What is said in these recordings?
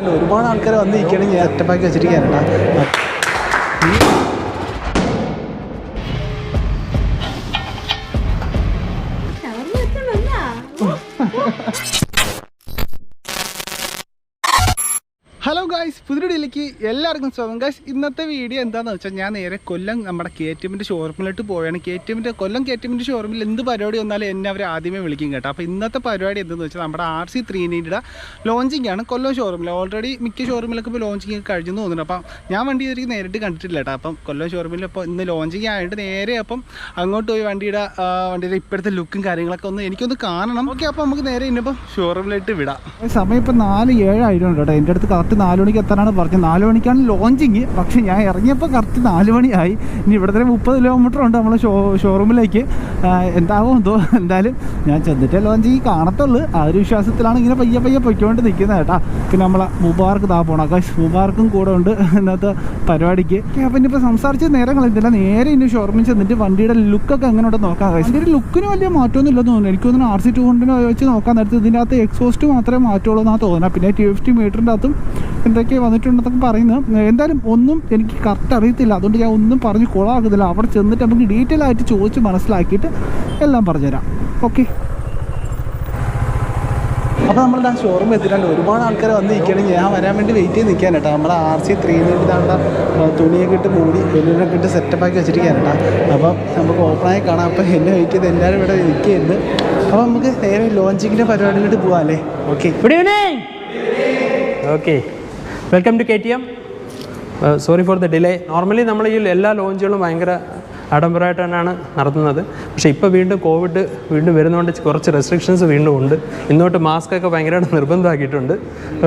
ഒരുപാട് ആൾക്കാർ വന്നിരിക്കുകയാണെങ്കിൽ ഞാൻ ഒറ്റപ്പാക്കി വെച്ചിരിക്കാനാ. ഹലോ ഗായ്സ്, പുതിയ വീഡിയോയിലേക്ക് എല്ലാവർക്കും സ്വാഗതം. ഗായ്സ്, ഇന്നത്തെ വീഡിയോ എന്താണെന്ന് വെച്ചാൽ ഞാൻ നേരെ കൊല്ലം നമ്മുടെ KTMന്റെ ഷോറൂമിലോട്ട് പോവുകയാണ്. കൊല്ലം KTMന്റെ ഷോറൂമിൽ എന്ത് പരിപാടി വന്നാലും എന്നെ അവർ ആദ്യമേ വിളിക്കും കേട്ടോ. അപ്പോൾ ഇന്നത്തെ പരിപാടി എന്താണെന്ന് വെച്ചാൽ നമ്മുടെ RC 390യുടെ ലോഞ്ചിങ് ആണ് കൊല്ലം ഷോറൂമിൽ. ഓൾറെഡി മിക്ക ഷോറൂമിലൊക്കെ ഇപ്പോൾ ലോഞ്ചിങ് ഒക്കെ കഴിഞ്ഞു തോന്നുന്നു. അപ്പം ഞാൻ വണ്ടി ഇവർക്ക് നേരിട്ട് കണ്ടിട്ടില്ല കേട്ടോ. അപ്പം കൊല്ലം ഷോറൂമിൽ ഇപ്പോൾ ഇന്ന് ലോഞ്ചിങ് ആയിട്ട് നേരെ അപ്പം അങ്ങോട്ട് പോയി വണ്ടിയുടെ ഇപ്പോഴത്തെ ലുക്കും കാര്യങ്ങളൊക്കെ എനിക്കൊന്ന് കാണണം. ഓക്കെ, അപ്പോൾ നമുക്ക് നേരെ ഇന്നിപ്പം ഷോറൂമിലോട്ട് വിടാം. സമയം ഇപ്പം 4:07 ആയിട്ടുണ്ട് കേട്ടോ. എൻ്റെ അടുത്ത് കറക്റ്റ് 4 മണിക്ക് എത്താനാണ് പറഞ്ഞത്. 4 മണിക്കാണ് ലോഞ്ചിങ്. പക്ഷേ ഞാൻ ഇറങ്ങിയപ്പോൾ കറക്റ്റ് 4 മണിയായി. ഇനി ഇവിടുത്തെ 30 കിലോമീറ്റർ ഉണ്ട് നമ്മൾ ഷോറൂമിലേക്ക്. എന്താവും എന്തോ, എന്തായാലും ഞാൻ ചെന്നിട്ടേ ലോഞ്ചിങ് കാണത്തുള്ളൂ. ആ ഒരു വിശ്വാസത്തിലാണ് ഇങ്ങനെ പയ്യെ പൊയ്ക്കൊണ്ട് നിൽക്കുന്നത് കേട്ടോ. പിന്നെ നമ്മളെ മുബാർക്ക് പോകണം. മുബാർക്കും കൂടെ ഉണ്ട് ഇന്നത്തെ പരിപാടിക്ക്. അപ്പം ഇനിയിപ്പോൾ സംസാരിച്ച് നേരം കളയുന്നില്ല, നേരെ ഇനി ഷോറൂമിൽ ചെന്നിട്ട് വണ്ടിയുടെ ലുക്കൊക്കെ എങ്ങനെ ഉണ്ടെന്ന് നോക്കാം. വണ്ടിയുടെ ലുക്കിന് വലിയ മാറ്റമൊന്നും ഇല്ലെന്ന് തോന്നുന്നു. എനിക്ക് തോന്നുന്നു RC 200 വെച്ച് നോക്കാൻ നേരത്തെ ഇതിൻ്റെ അകത്ത് എക്സോസ്റ്റ് മാത്രമേ മാറ്റുള്ളൂ എന്നാണ് തോന്നുന്നത്. പിന്നെ 250 മീറ്ററിൻ്റെ അകത്തും എന്തൊക്കെ വന്നിട്ടുണ്ടെന്നൊക്കെ പറയുന്നത്. എന്തായാലും ഒന്നും എനിക്ക് കറക്റ്റ് അറിയത്തില്ല, അതുകൊണ്ട് ഞാൻ ഒന്നും പറഞ്ഞ് കുളമാക്കുന്നില്ല. അവിടെ ചെന്നിട്ട് നമുക്ക് ഡീറ്റെയിൽ ആയിട്ട് ചോദിച്ച് മനസ്സിലാക്കിയിട്ട് എല്ലാം പറഞ്ഞുതരാം. ഓക്കെ, അപ്പോൾ നമ്മളുടെ ആ ഷോറൂം എത്തിയിട്ടുണ്ട്. ഒരുപാട് ആൾക്കാർ വന്നിരിക്കുകയാണെങ്കിൽ ഞാൻ വരാൻ വേണ്ടി വെയിറ്റ് ചെയ്ത് നിൽക്കാൻ കേട്ടോ. നമ്മുടെ RC 390 തുണിയൊക്കെ ഇട്ട് മൂടി വെല്ലുവിനൊക്കെ ഇട്ട് സെറ്റപ്പാക്കി വെച്ചിരിക്കാൻ കേട്ടോ. അപ്പം നമുക്ക് ഓപ്പണായി കാണാം. അപ്പോൾ എന്നെ വെയിറ്റ് ചെയ്ത് എല്ലാവരും ഇവിടെ നിൽക്കുകയായിരുന്നു. അപ്പോൾ നമുക്ക് നേരെ ലോഞ്ചിങ്ങിൻ്റെ പരിപാടിയിലോട്ട് പോകാം അല്ലേ. Okay, good evening. Okay, welcome to KTM. Sorry for the delay. Normally നമ്മൾ ഈ എല്ലാ ലോഞ്ചുകളും ഭയങ്കര ആഡംബരമായിട്ട് തന്നെയാണ് നടത്തുന്നത്. പക്ഷേ ഇപ്പോൾ കോവിഡ് വീണ്ടും വരുന്നതുകൊണ്ട് കുറച്ച് റെസ്ട്രിക്ഷൻസ് വീണ്ടും ഉണ്ട്. ഇന്നോട്ട് മാസ്ക് ഒക്കെ ഭയങ്കരമായിട്ട് നിർബന്ധമാക്കിയിട്ടുണ്ട്.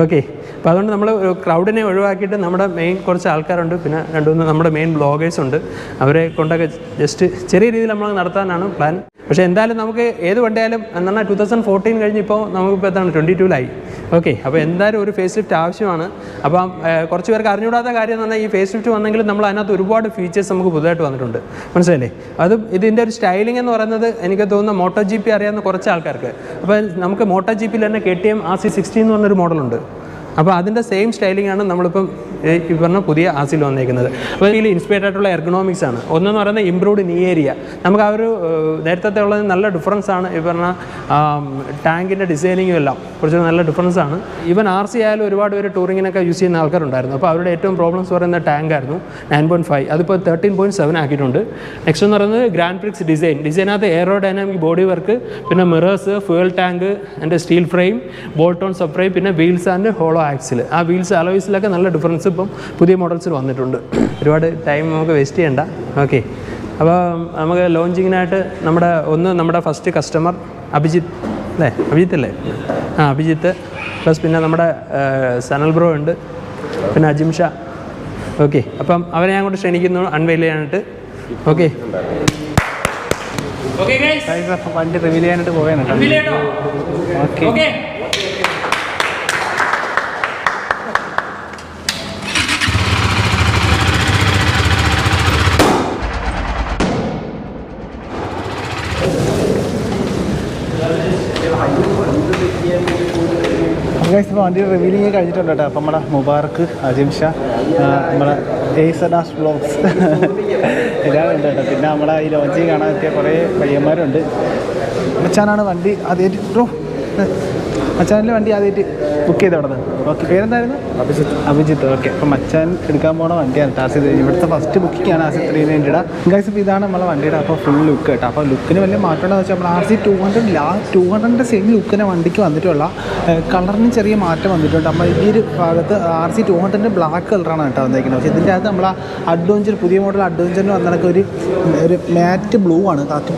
ഓക്കെ, അപ്പോൾ അതുകൊണ്ട് നമ്മൾ ക്രൗഡിനെ ഒഴിവാക്കിയിട്ട് നമ്മുടെ മെയിൻ കുറച്ച് ആൾക്കാരുണ്ട്, പിന്നെ 2-3 നമ്മുടെ മെയിൻ ബ്ലോഗേഴ്സ് ഉണ്ട്. അവരെ കൊണ്ടൊക്കെ ജസ്റ്റ് ചെറിയ രീതിയിൽ നമ്മൾ നടത്താനാണ് പ്ലാൻ. പക്ഷേ എന്തായാലും നമുക്ക് ഏത് വണ്ടിയായാലും എന്നാൽ 2014 കഴിഞ്ഞിപ്പോൾ നമുക്കിപ്പോൾ എന്താണ് 22-ലായി. ഓക്കെ, അപ്പോൾ എന്തായാലും ഒരു ഫേസ് ലിഫ്റ്റ് ആവശ്യമാണ്. അപ്പം കുറച്ച് പേർക്ക് അറിഞ്ഞുകൂടാത്ത കാര്യം എന്ന് പറഞ്ഞാൽ ഈ ഫേസ് ലിഫ്റ്റ് വന്നെങ്കിലും നമ്മൾ അതിനകത്ത് ഒരുപാട് ഫീച്ചേഴ്സ് നമുക്ക് പുതുതായിട്ട് വന്നിട്ടുണ്ട്. മനസ്സിലല്ലേ? ഇതിൻ്റെ ഒരു സ്റ്റൈലിംഗ് എന്ന് പറയുന്നത് എനിക്ക് തോന്നുന്ന MotoGP അറിയാവുന്ന കുറച്ച് ആൾക്കാർക്ക്. അപ്പോൾ നമുക്ക് MotoGPയിൽ തന്നെ KTM RC 60 എന്ന് പറഞ്ഞൊരു മോഡലുണ്ട്. അപ്പോൾ അതിൻ്റെ സെയിം സ്റ്റൈലിംഗ് ആണ് നമ്മളിപ്പം ഈ പറഞ്ഞ പുതിയ RC വന്നേക്കുന്നത്. അപ്പോൾ ഇതിൽ ഇൻസ്പയർഡ് ആയിട്ടുള്ള എർഗണോമിക്സ് ആണ്. ഒന്നെന്ന് പറയുന്നത് ഇംപ്രൂവ്ഡ് നീ ഏരിയ. നമുക്ക് ആ ഒരു നേരത്തെ ഉള്ളത് നല്ല ഡിഫറൻസ് ആണ്. ഈ പറഞ്ഞ ടാങ്കിൻ്റെ ഡിസൈനിങ്ങും എല്ലാം കുറച്ച് നല്ല ഡിഫറൻസ് ആണ്. ഈവൻ RC ആയാലും ഒരുപാട് പേര് ടൂറിങ്ങിനൊക്കെ യൂസ് ചെയ്യുന്ന ആൾക്കാരുണ്ടായിരുന്നു. അപ്പോൾ അവരുടെ ഏറ്റവും പ്രോബ്ലംസ് പറയുന്ന ടാങ്കായിരുന്നു 9.5. അതിപ്പോൾ 13.7 ആക്കിയിട്ടുണ്ട്. നെക്സ്റ്റ് എന്ന് പറയുന്നത് ഗ്രാൻഡ് പ്രിക്സ് ഡിസൈനകത്ത് എയറോഡൈനാമിക് ബോഡി വർക്ക്, പിന്നെ മിറേഴ്സ്, ഫ്യൂൽ ടാങ്ക്, എൻ്റെ steel frame, bolt on sub frame, പിന്നെ വീൽസ് ആൻഡ് ഹോളോ ആക്സിൽ. ആ വീൽസ് അലോയ്സിലൊക്കെ നല്ല ഡിഫറൻസ് ഇപ്പം പുതിയ മോഡൽസിൽ വന്നിട്ടുണ്ട്. ഒരുപാട് ടൈം നമുക്ക് വേസ്റ്റ് ചെയ്യണ്ട. ഓക്കെ, അപ്പോൾ നമുക്ക് ലോഞ്ചിങ്ങിനായിട്ട് നമ്മുടെ ഫസ്റ്റ് കസ്റ്റമർ അഭിജിത്ത് അല്ലേ? അഭിജിത്ത് പ്ലസ് പിന്നെ നമ്മുടെ സനൽ ബ്രോ ഉണ്ട്, പിന്നെ അജിം ഷാ. ഓക്കെ, അപ്പം അവരെ ഞാൻ കൊണ്ട് ക്ഷണിക്കുന്നു അൺവെയിൽ ചെയ്യാനായിട്ട്. ഓക്കെ, വണ്ടി റിവീൽ ചെയ്യാനായിട്ട് പോകാനായിട്ട്. ഓക്കെ, ഇപ്പോൾ വണ്ടി റിവീലിങ് കഴിഞ്ഞിട്ടുണ്ട് കേട്ടോ. അപ്പം നമ്മുടെ മുബാർക്ക്, അജിം ഷാ, നമ്മളെ ASADAS വ്ളോഗ്സ് എല്ലാം ഉണ്ട് കേട്ടോ. പിന്നെ നമ്മുടെ ഈ ലോഞ്ചിങ് കാണാൻ എത്തിയ കുറേ പയ്യന്മാരുണ്ട്. മച്ചാനാണ് വണ്ടി ആദ്യമായിട്ട് മച്ചാനിൽ വണ്ടി ആദ്യമായിട്ട് ബുക്ക് ചെയ്ത് അവിടെ നിന്ന്. ഓക്കെ, പേരെന്തായിരുന്നു? അഭിജിത്ത്. ഓക്കെ, അപ്പം മച്ചാൻ എടുക്കാൻ പോണ വണ്ടിയാണ് RC. ഇവിടുത്തെ ഫസ്റ്റ് ബുക്കിംഗ് ആണ് RC 390യുടെ. ഗൈസ്, ഇപ്പോൾ ഇതാണ് നമ്മളെ വണ്ടിയുടെ അപ്പോൾ ഫുൾ ലുക്ക് കേട്ടോ. അപ്പോൾ ലുക്കിന് വലിയ മാറ്റമുണ്ടെന്ന് വെച്ചാൽ നമ്മൾ RC 200 സെയിം ലുക്കിനെ വണ്ടിക്ക് വന്നിട്ടുള്ള കളറിന് ചെറിയ മാറ്റം വന്നിട്ടുണ്ട്. നമ്മൾ ഈ ഒരു ഭാഗത്ത് RC 200 ബ്ലാക്ക് കളറാണ് കേട്ടോ വന്നിരിക്കുന്നത്. പക്ഷേ ഇതിൻ്റെ അകത്ത് നമ്മൾ അഡ്വഞ്ചർ പുതിയ മോഡൽ അഡ്വഞ്ചറിന് വന്നതൊക്കെ ഒരു മാറ്റ് ബ്ലൂ ആണ്. കറക്റ്റ്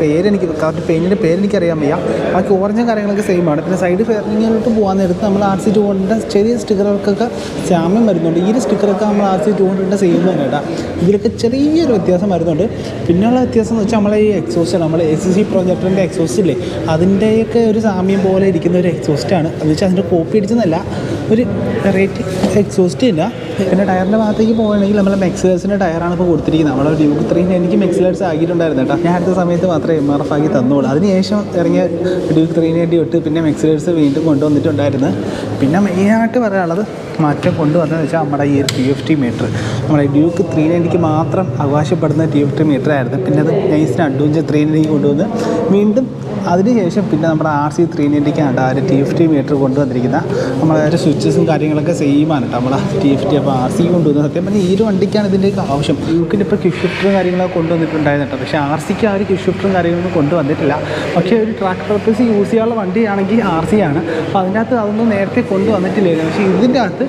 പെയിൻറ്റിൻ്റെ പേരെനിക്കറിയാൻ വയ്യ. ബാക്കി ഓറഞ്ചും കാര്യങ്ങളൊക്കെ സെയിം ആണ്. പിന്നെ സൈഡ് ഫെയറിങ്ങിലോട്ട് പോകാൻ നേരത്ത് നമ്മൾ RC 200 ചെറിയ സ്റ്റിക്കറുകൾക്കൊക്കെ സാമ്യം വരുന്നുണ്ട്. ഈ ഒരു സ്റ്റിക്കറൊക്കെ നമ്മൾ RC 200 സെയിം തന്നെ കേട്ടോ. ഇതിലൊക്കെ ചെറിയൊരു വ്യത്യാസം വരുന്നുണ്ട്. പിന്നെയുള്ള വ്യത്യാസം എന്ന് വെച്ചാൽ നമ്മളെ ഈ എക്സോസ്റ്റ്, നമ്മൾ ACC പ്രൊജക്ടറിൻ്റെ എക്സോസ്റ്റ് ഇല്ലേ, അതിൻ്റെയൊക്കെ ഒരു സാമ്യം പോലെ ഇരിക്കുന്ന ഒരു എക്സോസ്റ്റാണ്. അത് വെച്ചാൽ അതിൻ്റെ കോപ്പി അടിച്ചെന്നല്ല, ഒരു വെറൈറ്റി എക്സോസ്റ്റ് ഇല്ല. പിന്നെ ടയറിൻ്റെ ഭാഗത്തേക്ക് പോകുകയാണെങ്കിൽ നമ്മൾ മെക്സിലേഴ്സിൻ്റെ ടയറാണ് ഇപ്പോൾ കൊടുത്തിരിക്കുന്നത്. നമ്മൾ ഡ്യൂക്ക് 3 എനിക്ക് മെക്സിലേഴ്സ് ആക്കിയിട്ടുണ്ടായിരുന്നു കേട്ടോ. ഞാൻ അടുത്ത സമയത്ത് മാത്രമേ MRF ആക്കി തന്നോളൂ. അതിനുശേഷം ഇറങ്ങിയ ഡ്യൂക്ക് 390 തൊട്ട് പിന്നെ മെക്സിലേഴ്സ് വീണ്ടും കൊണ്ടുവന്നിട്ടുണ്ടായിരുന്നു. പിന്നെ മെയിനായിട്ട് പറയാനുള്ളത് മാറ്റം കൊണ്ടുവന്നതെന്ന് വെച്ചാൽ നമ്മുടെ ഈ TFT മീറ്റർ, നമ്മുടെ ഡ്യൂക്ക് 390ക്ക് മാത്രം അവകാശപ്പെടുന്ന TFT മീറ്റർ ആയിരുന്നു. പിന്നെ അത് നൈസിന് അഡ്വഞ്ചർ 390 കൊണ്ടുവന്ന് വീണ്ടും അതിനുശേഷം പിന്നെ നമ്മുടെ RC 390ക്കാണ് ആ ഒരു TFT മീറ്റർ കൊണ്ടുവന്നിരിക്കുന്ന. നമ്മളെ ഒരു സ്വിച്ചസും കാര്യങ്ങളൊക്കെ സെയിമാണ് കേട്ടോ നമ്മളെ TFT. അപ്പോൾ RC കൊണ്ടുവന്ന സത്യം പറഞ്ഞാൽ ഈ ഒരു വണ്ടിക്കാണ് ഇതിൻ്റെയൊക്കെ ആവശ്യം. ഡ്യൂക്കിന് ഇപ്പോൾ ക്വിക്ക് ഷിഫ്റ്ററും കാര്യങ്ങളൊക്കെ കൊണ്ടുവന്നിട്ടുണ്ടായിരുന്നു കേട്ടോ. പക്ഷേ RCക്ക് ആ ഒരു ക്വിക്ക് ഷിഫ്റ്ററും കാര്യങ്ങളൊന്നും കൊണ്ടുവന്നിട്ടില്ല. പക്ഷേ ഒരു ട്രാക്ക് പർപ്പസ് യൂസ് ചെയ്യാനുള്ള വണ്ടിയാണെങ്കിൽ RC ആണ്. അപ്പോൾ അതിൻ്റെ അകത്ത് അതൊന്നും നേരത്തെ കൊണ്ടുവന്നിട്ടില്ലായിരുന്നു. പക്ഷേ ഇതിൻ്റെ അകത്ത്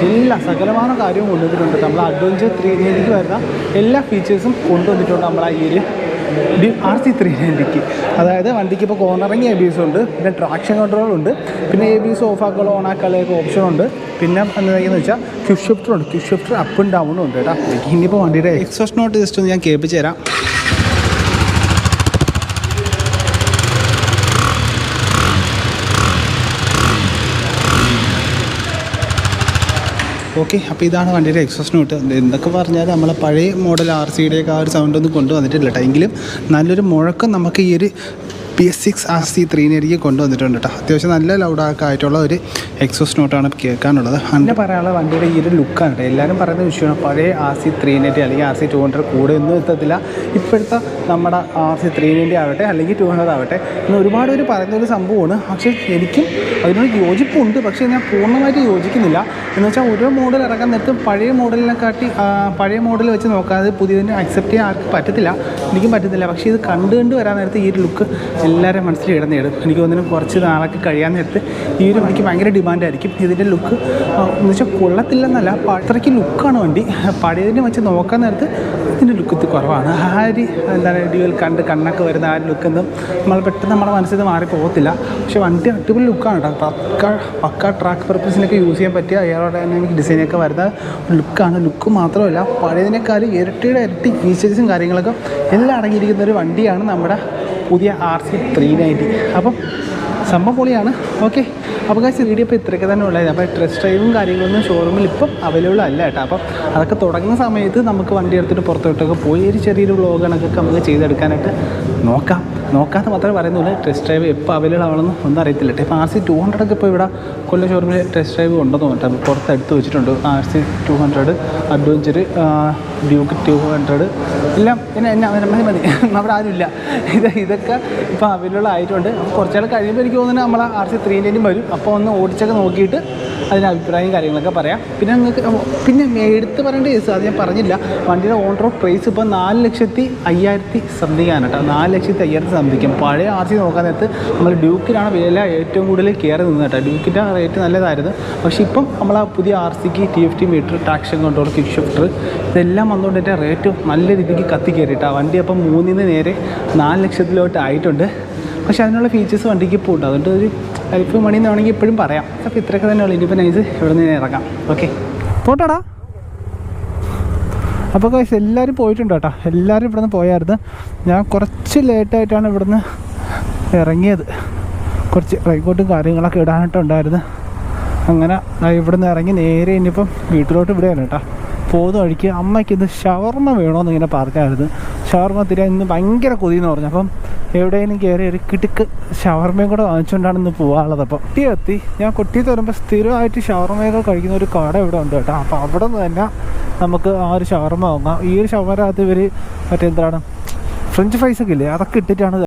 എല്ലാ സകലമായ കാര്യവും കൊണ്ടുവന്നിട്ടുണ്ട്. നമ്മൾ അഡ്വഞ്ചർ 390ക്ക് വരുന്ന എല്ലാ ഫീച്ചേഴ്സും കൊണ്ടുവന്നിട്ടുണ്ട് നമ്മളെ ഈ ഒരു RC 390ക്ക്. അതായത് വണ്ടിക്ക് ഇപ്പോൾ കോർണറിങ് ABS ഉണ്ട്, പിന്നെ ട്രാക്ഷൻ കൺട്രോൾ ഉണ്ട്, പിന്നെ ABS ഓഫ് ആക്കാനോ ഓൺ ആക്കാനൊക്കെ ഓപ്ഷൻ ഉണ്ട്. പിന്നെ എന്താണെന്ന് വെച്ചാൽ ക്വിക്ക് ഷിഫ്റ്റർ ഉണ്ട്. ക്വിക്ക് ഷിഫ്റ്റർ അപ്പും ഡൗണും ഉണ്ട് കേട്ടോ. ഇനിയിപ്പോൾ വണ്ടിയുടെ എക്സോസ്റ്റ് നോട്ട് ജസ്റ്റ് ഒന്ന് ഞാൻ കേൾപ്പിച്ച് തരാം. ഓക്കെ, അപ്പോൾ ഇതാണ് വണ്ടിയുടെ എക്സോസ്റ്റ് നോട്ട്. എന്തൊക്കെ പറഞ്ഞാൽ നമ്മളെ പഴയ മോഡൽ RCയുടെയൊക്കെ ആ ഒരു സൗണ്ടൊന്നും കൊണ്ടുവന്നിട്ടില്ല കേട്ടോ. എങ്കിലും നല്ലൊരു മുഴക്കം നമുക്ക് ഈ ഒരു PS6 RC 390 കൊണ്ടുവന്നിട്ടുണ്ട് കേട്ടോ. അത്യാവശ്യം നല്ല ലൗഡൊക്കെ ആയിട്ടുള്ള ഒരു എക്സോസ്റ്റ് നോട്ടാണ് കേൾക്കാനുള്ളത്. അങ്ങനെ പറയാനുള്ള വണ്ടിയുടെ ഈ ഒരു ലുക്കാണ് കേട്ടോ. എല്ലാവരും പറയുന്ന വിഷയമാണ് പഴയ RC 390 അല്ലെങ്കിൽ RC 200 കൂടെ ഒന്നും എത്തത്തില്ല. ഇപ്പോഴത്തെ നമ്മുടെ RC 390 ആവട്ടെ അല്ലെങ്കിൽ 200 ആവട്ടെ എന്ന് ഒരുപാട് പേര് പറയുന്നൊരു സംഭവമാണ്. പക്ഷേ എനിക്കും അതിനോട് യോജിപ്പുണ്ട്. പക്ഷേ ഞാൻ പൂർണ്ണമായിട്ട് യോജിക്കുന്നില്ല. എന്ന് വെച്ചാൽ ഓരോ മോഡൽ ഇറക്കാൻ നേരത്ത് പഴയ മോഡലിനെക്കാട്ടി പഴയ മോഡൽ വെച്ച് നോക്കാതെ പുതിയതിനെ അക്സെപ്റ്റ് ചെയ്യാൻ ആർക്കും പറ്റത്തില്ല. എനിക്കും പറ്റത്തില്ല. പക്ഷേ ഇത് കണ്ട് വരാൻ നേരത്ത് ഈ ഒരു ലുക്ക് എല്ലാവരും മനസ്സിൽ ഇടുന്നേടും. എനിക്ക് തോന്നുന്നു കുറച്ച് നാളൊക്കെ കഴിയാൻ നേരത്ത് ഈ ഒരു വണ്ടിക്ക് ഭയങ്കര ഡിമാൻഡായിരിക്കും. ഇതിൻ്റെ ലുക്ക് എന്ന് വെച്ചാൽ കൊള്ളത്തില്ലെന്നല്ല, അത്രയ്ക്ക് ലുക്കാണ് വണ്ടി. പഴയതിനെ വെച്ച് നോക്കാൻ നേരത്ത് ഇതിൻ്റെ ലുക്ക് കുറവാണ്. ആ ഒരു എന്താണ് ഡ്യുവൽ കണ്ണൊക്കെ വരുന്ന ആ ഒരു ലുക്കൊന്നും നമ്മൾ പെട്ടെന്ന് നമ്മുടെ മനസ്സിൽ നിന്ന് മാറി പോകത്തില്ല. പക്ഷേ വണ്ടി അടിപൊളി ലുക്കാണ് കേട്ടോ. പക്ക ട്രാക്ക് പർപ്പസിനൊക്കെ യൂസ് ചെയ്യാൻ പറ്റിയ എയറോഡൈനാമിക് ഡിസൈനൊക്കെ വരുന്ന ലുക്കാണ്. ലുക്ക് മാത്രമല്ല പഴയതിനേക്കാൾ ഇരട്ടി ഫീച്ചേഴ്സും കാര്യങ്ങളൊക്കെ എല്ലാം അടങ്ങിയിരിക്കുന്ന ഒരു വണ്ടിയാണ് നമ്മുടെ പുതിയ RC 390. അപ്പം സംഭവം പൊളിയാണ്. ഓക്കെ, അപ്പോൾ വീഡിയോ ഇപ്പോൾ ഇത്രയൊക്കെ തന്നെ ഉള്ളത്. അപ്പോൾ ടെസ്റ്റ് ഡ്രൈവും കാര്യങ്ങളൊന്നും ഷോറൂമിൽ ഇപ്പം അവൈലബിൾ അല്ല കേട്ടോ. അപ്പം അതൊക്കെ തുടങ്ങുന്ന സമയത്ത് നമുക്ക് വണ്ടി എടുത്തിട്ട് പുറത്തോട്ടൊക്കെ പോയി ഒരു ചെറിയൊരു വ്ളോഗുകളൊക്കെ നമുക്ക് ചെയ്തെടുക്കാനായിട്ട് നോക്കാതെ മാത്രമേ പറയുന്നുള്ളൂ. ടെസ്റ്റ് ഡ്രൈവ് എപ്പോൾ അവൈലബിൾ ആവണമെന്ന് ഒന്നും അറിയത്തില്ല കേട്ടോ. ഇപ്പോൾ RC 200 ഇപ്പോൾ ഇവിടെ കൊല്ലം ഷോറൂമിൽ ടെസ്റ്റ് ഡ്രൈവ് ഉണ്ടെന്ന് തോന്നിട്ട് അപ്പോൾ പുറത്തെടുത്ത് വെച്ചിട്ടുണ്ട്. RC 200, അഡ്വഞ്ചർ, ഡ്യൂക്ക് 200 എല്ലാം മതി. അവിടെ ആരുമില്ല. ഇതൊക്കെ ഇപ്പോൾ അവൈലബിൾ ആയിട്ടുണ്ട്. അപ്പോൾ കുറച്ചാൾ കഴിയുമ്പോൾ എനിക്ക് തോന്നുന്നത് നമ്മൾ RC 390 വരും. അപ്പോൾ ഒന്ന് ഓടിച്ചൊക്കെ നോക്കിയിട്ട് അതിൻ്റെ അഭിപ്രായം കാര്യങ്ങളൊക്കെ പറയാം. പിന്നെ എടുത്ത് പറയേണ്ട കേസ് അത് ഞാൻ പറഞ്ഞില്ല. വണ്ടിയുടെ ഓൺ റോഡ് പ്രൈസ് ഇപ്പോൾ 4,05,000 സംതിങ് ആണ് കേട്ടോ. 4,05,000 സംതിങ്. പഴയ RC നോക്കാൻ നേരത്ത് നമ്മൾ ഡ്യൂക്കിലാണ് വില ഏറ്റവും കൂടുതൽ കയറി നിന്നത് കേട്ടോ. ഡ്യൂക്കിൻ്റെ റേറ്റ് നല്ലതായിരുന്നു. പക്ഷേ ഇപ്പം നമ്മൾ ആ പുതിയ RCക്ക് TFT meter, traction control, quick shifter ഇതെല്ലാം വന്നുകൊണ്ട് എൻ്റെ റേറ്റ് നല്ല രീതിക്ക് കത്തി കയറിയിട്ടാണ്. വണ്ടി അപ്പം 3-ന് നേരെ 4 ലക്ഷത്തിലോട്ട് ആയിട്ടുണ്ട്. പക്ഷേ അതിനുള്ള ഫീച്ചേഴ്സ് വണ്ടിക്ക് ഇപ്പോൾ ഉണ്ട്. അതുകൊണ്ട് ഒരു ലൈഫ് മണി എന്ന് വേണമെങ്കിൽ ഇപ്പോഴും പറയാം. അപ്പോൾ ഇത്രയൊക്കെ തന്നെ ഉള്ളൂ. ഇനിയിപ്പോൾ നൈസ് ഇവിടെ നിന്ന് ഇറങ്ങാം. ഓക്കെ, പോട്ടാടാ. അപ്പോൾ ഗൈസ് എല്ലാവരും പോയിട്ടുണ്ട് കേട്ടോ. എല്ലാവരും ഇവിടെ നിന്ന് പോയായിരുന്നു. ഞാൻ കുറച്ച് ലേറ്റായിട്ടാണ് ഇവിടെ നിന്ന് ഇറങ്ങിയത്. കുറച്ച് റൈക്കോട്ടും കാര്യങ്ങളൊക്കെ ഇടാനായിട്ടുണ്ടായിരുന്നു. അങ്ങനെ ഇവിടെ നിന്ന് ഇറങ്ങി നേരെ ഇനിയിപ്പം വീട്ടിലോട്ട് വിടുകയാണ് കേട്ടോ. പോകുന്ന വഴിക്ക് അമ്മയ്ക്ക് ഇത് ഷവർമ്മ വേണമെന്ന് ഇങ്ങനെ പറഞ്ഞായിരുന്നു. ഷവർമ്മ തിരാൻ ഇന്ന് ഭയങ്കര കൊതിയെന്ന് പറഞ്ഞു. അപ്പം എവിടെയെങ്കിലും കയറി ഒരു കിടുക്ക് ഷവർമ്മയും കൂടെ വാങ്ങിച്ചുകൊണ്ടാണ് ഇന്ന് പോകാനുള്ളത്. അപ്പം കൊട്ടിയെത്തി. ഞാൻ കൊട്ടിയത്ത് വരുമ്പോൾ സ്ഥിരമായിട്ട് ഷവർമ്മയൊക്കെ കഴിക്കുന്ന ഒരു കട ഇവിടെ ഉണ്ട് കേട്ടോ. അപ്പോൾ അവിടെ നിന്ന് തന്നെ നമുക്ക് ആ ഒരു ഷവർമ്മ വാങ്ങാം. ഈ ഒരു ഷവർമ്മക്കകത്ത് ഇവർ മറ്റെന്താണ് ഫ്രഞ്ച് ഫ്രൈസൊക്കെ ഇല്ലേ, അതൊക്കെ ഇട്ടിട്ടാണ്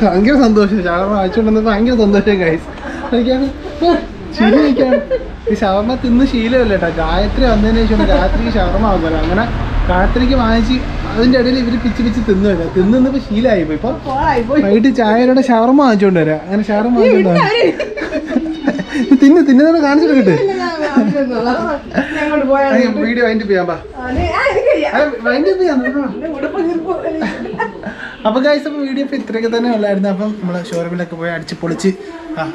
ഭയങ്കര സന്തോഷം. ഷവർമ്മ വാങ്ങിച്ചുകൊണ്ടുവന്നത് ഭയങ്കര സന്തോഷം ഗൈസ്. കഴിക്കാണ് ശീലം കഴിക്കാണ്. ഈ ഷവർമ്മ തിന്ന് ശീലമല്ല കേട്ടോ. ഗായത്രി വന്നതിന് ശേഷം രാത്രിക്ക് ഷവർമ്മ ആകുമല്ലോ. അങ്ങനെ ഗായത്രിക്ക് വാങ്ങിച്ച് അതിൻ്റെ ഇടയിൽ ഇവർ പിച്ച് തിന്നുമല്ലോ. തിന്നിപ്പോൾ ശീലമായിപ്പോ. ഇപ്പം വൈകിട്ട് ചായയുടെ ഷവർമ്മ വാങ്ങിച്ചുകൊണ്ട് വരാം. അങ്ങനെ ഷവർമ്മ വാങ്ങിച്ചോണ്ട് തിന്നുന്നത് കാണിച്ചെടുക്കട്ടെ. വീഡിയോ വൈൻഡ് ചെയ്യാം. അപ്പോൾ ഗൈസ്, അപ്പോൾ വീഡിയോ ഇപ്പോൾ ഇത്രയൊക്കെ തന്നെ ഉള്ളായിരുന്നു. അപ്പം നമ്മൾ ഷോറൂമിലൊക്കെ പോയി അടിച്ച് പൊളിച്ച്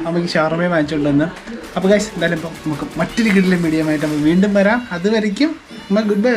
അമ്മയ്ക്ക് ഷവർമ്മയും വാങ്ങിച്ചുകൊണ്ടുവന്ന്. അപ്പോൾ ഗൈസ്, എന്തായാലും ഇപ്പം നമുക്ക് മറ്റൊരു കിടിലൻ വീഡിയോ ആയിട്ട് നമ്മൾ വീണ്ടും വരാം. അതുവരയ്ക്കും നമ്മൾ ഗുഡ് ബൈ.